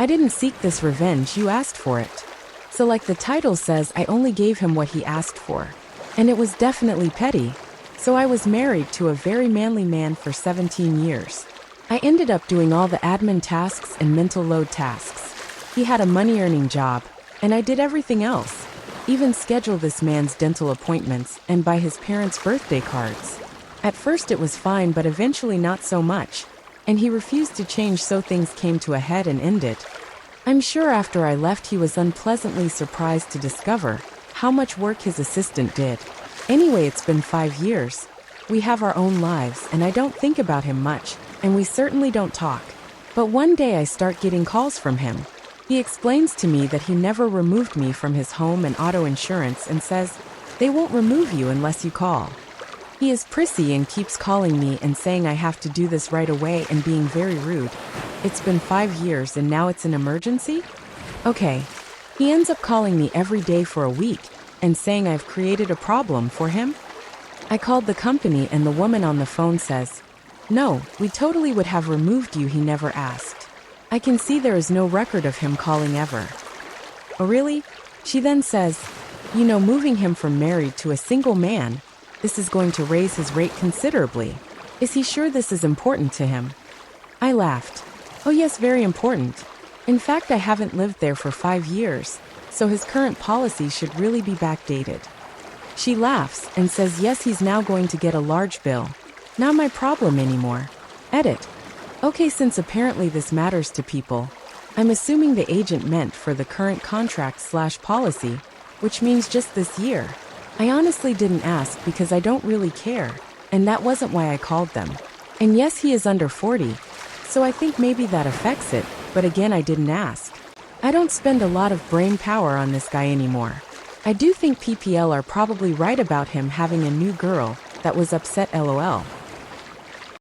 I didn't seek this revenge, you asked for it. So like the title says, I only gave him what he asked for. And it was definitely petty. So I was married to a very manly man for 17 years. I ended up doing all the admin tasks and mental load tasks. He had a money-earning job, and I did everything else. Even schedule this man's dental appointments and buy his parents' birthday cards. At first it was fine, but eventually not so much. And he refused to change, so things came to a head and ended. I'm sure after I left he was unpleasantly surprised to discover how much work his assistant did. Anyway, it's been 5 years. We have our own lives, and I don't think about him much, and we certainly don't talk. But one day I start getting calls from him. He explains to me that he never removed me from his home and auto insurance and says, they won't remove you unless you call. He is prissy and keeps calling me and saying I have to do this right away and being very rude. It's been 5 years and now it's an emergency? Okay. He ends up calling me every day for a week and saying I've created a problem for him. I called the company and the woman on the phone says, no, we totally would have removed you, he never asked. I can see there is no record of him calling ever. Oh really? She then says, moving him from married to a single man, this is going to raise his rate considerably. Is he sure this is important to him? I laughed. Oh yes, very important. In fact, I haven't lived there for 5 years, so his current policy should really be backdated. She laughs and says yes, he's now going to get a large bill. Not my problem anymore. Edit. Okay, since apparently this matters to people, I'm assuming the agent meant for the current contract/policy, which means just this year. I honestly didn't ask because I don't really care, and that wasn't why I called them. And yes, he is under 40, so I think maybe that affects it, but again, I didn't ask. I don't spend a lot of brain power on this guy anymore. I do think PPL are probably right about him having a new girl that was upset, lol.